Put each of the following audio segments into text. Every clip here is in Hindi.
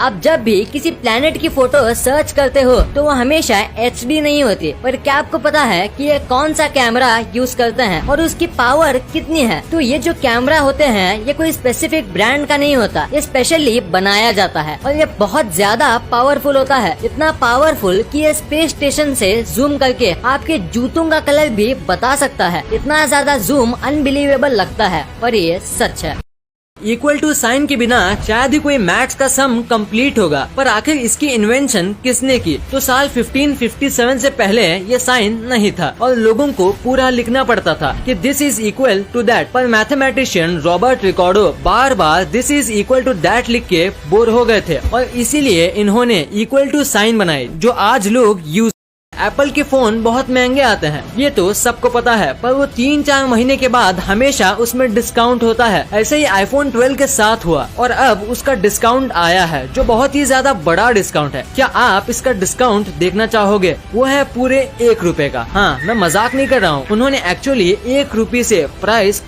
आप जब भी किसी प्लेनेट की फोटो सर्च करते हो तो वो हमेशा HD नहीं होती। पर क्या आपको पता है कि ये कौन सा कैमरा यूज करते हैं और उसकी पावर कितनी है? तो ये जो कैमरा होते हैं ये कोई स्पेसिफिक ब्रांड का नहीं होता, ये स्पेशली बनाया जाता है और ये बहुत ज्यादा पावरफुल होता है। इतना पावरफुल कि ये स्पेस स्टेशन से जूम करके आपके जूतों का कलर भी बता सकता है। इतना ज्यादा जूम अनबिलीवेबल लगता है, पर ये सच है। इक्वल टू साइन के बिना शायद ही कोई मैथ्स का सम कंप्लीट होगा, पर आखिर इसकी इन्वेंशन किसने की? तो साल 1557 से पहले ये साइन नहीं था और लोगों को पूरा लिखना पड़ता था कि this is equal to that. पर मैथमेटिशियन रॉबर्ट रिकॉर्डो बार बार this is equal to that लिख के बोर हो गए थे और इसीलिए इन्होंने इक्वल टू साइन बनाई जो आज लोग यूज। एप्पल के फोन बहुत महंगे आते हैं, ये तो सबको पता है, पर वो 3-4 महीने के बाद हमेशा उसमें डिस्काउंट होता है। ऐसे ही iPhone 12 के साथ हुआ और अब उसका डिस्काउंट आया है जो बहुत ही ज्यादा बड़ा डिस्काउंट है। क्या आप इसका डिस्काउंट देखना चाहोगे? वो है पूरे 1 रुपए का। हाँ, मैं मजाक नहीं कर रहा हूँ, उन्होंने एक्चुअली 1 रुपए से प्राइस।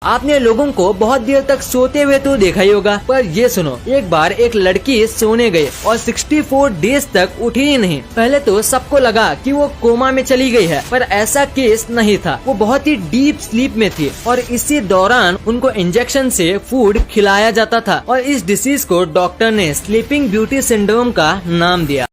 आपने लोगों को बहुत देर तक सोते हुए तो देखा ही होगा, पर ये सुनो, एक बार एक लड़की सोने गई और 64 डेज तक उठी ही नहीं। पहले तो सबको लगा कि वो कोमा में चली गई है, पर ऐसा केस नहीं था। वो बहुत ही डीप स्लीप में थी और इसी दौरान उनको इंजेक्शन से फूड खिलाया जाता था और इस डिसीज को डॉक्टर ने स्लीपिंग ब्यूटी सिंड्रोम का नाम दिया।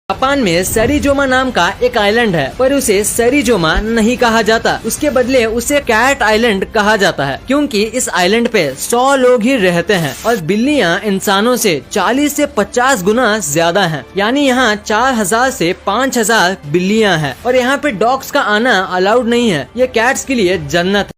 जापान में सेरिजोमा नाम का एक आइलैंड है, पर उसे सेरिजोमा नहीं कहा जाता, उसके बदले उसे कैट आइलैंड कहा जाता है, क्योंकि इस आइलैंड पे 100 लोग ही रहते हैं और बिल्लियां इंसानों से 40 से 50 गुना ज्यादा हैं। यानी यहाँ 4000 से 5000 बिल्लियां हैं और यहाँ पे डॉग्स का आना अलाउड नहीं है। ये कैट्स के लिए जन्नत है।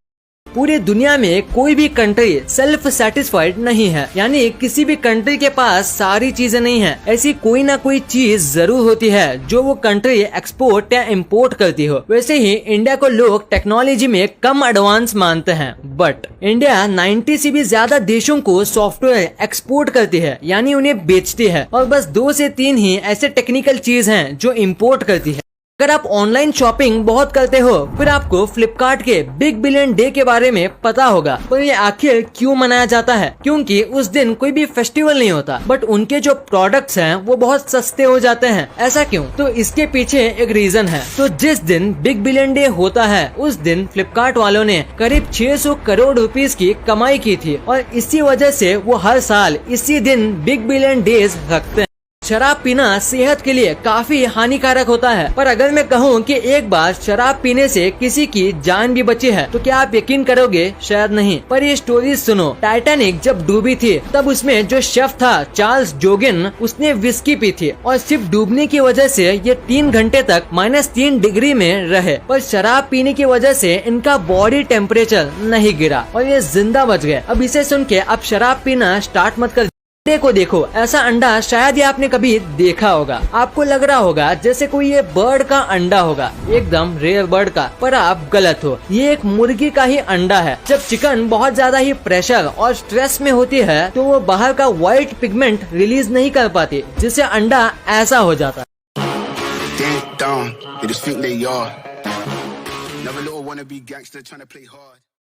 पूरी दुनिया में कोई भी कंट्री सेल्फ सेटिस्फाइड नहीं है, यानी किसी भी कंट्री के पास सारी चीजें नहीं है। ऐसी कोई ना कोई चीज जरूर होती है जो वो कंट्री एक्सपोर्ट या इम्पोर्ट करती हो। वैसे ही इंडिया को लोग टेक्नोलॉजी में कम एडवांस मानते हैं, बट इंडिया 90 से भी ज्यादा देशों को सॉफ्टवेयर एक्सपोर्ट करती है, यानी उन्हें बेचती है, और बस 2 से 3 ही ऐसे टेक्निकल चीज हैं जो इम्पोर्ट करती है। अगर आप ऑनलाइन शॉपिंग बहुत करते हो फिर आपको फ्लिपकार्ट के बिग बिलियन डे के बारे में पता होगा, पर ये आखिर क्यों मनाया जाता है? क्योंकि उस दिन कोई भी फेस्टिवल नहीं होता, बट उनके जो प्रोडक्ट्स हैं वो बहुत सस्ते हो जाते हैं। ऐसा क्यों? तो इसके पीछे एक रीजन है। तो जिस दिन बिग बिलियन डे होता है उस दिन फ्लिपकार्ट वालों ने करीब 600 करोड़ रुपीस की कमाई की थी और इसी वजह से वो हर साल इसी दिन बिग बिलियन डेज रखते हैं। शराब पीना सेहत के लिए काफी हानिकारक होता है, पर अगर मैं कहूँ कि एक बार शराब पीने से किसी की जान भी बची है तो क्या आप यकीन करोगे? शायद नहीं। पर ये स्टोरी सुनो। टाइटैनिक जब डूबी थी तब उसमें जो शेफ था चार्ल्स जोगिन, उसने विस्की पी थी और सिर्फ डूबने की वजह से ये 3 घंटे तक -3 डिग्री में रहे, पर शराब पीने की वजह से इनका बॉडी टेम्परेचर नहीं गिरा और ये जिंदा बच गए। अब इसे सुन के आप शराब पीना स्टार्ट मत कर। अंडे को देखो, ऐसा अंडा शायद ही आपने कभी देखा होगा। आपको लग रहा होगा जैसे कोई ये बर्ड का अंडा होगा, एकदम रेयर बर्ड का, पर आप गलत हो। ये एक मुर्गी का ही अंडा है। जब चिकन बहुत ज्यादा ही प्रेशर और स्ट्रेस में होती है तो वो बाहर का व्हाइट पिगमेंट रिलीज नहीं कर पाती, जिससे अंडा ऐसा हो जाता है।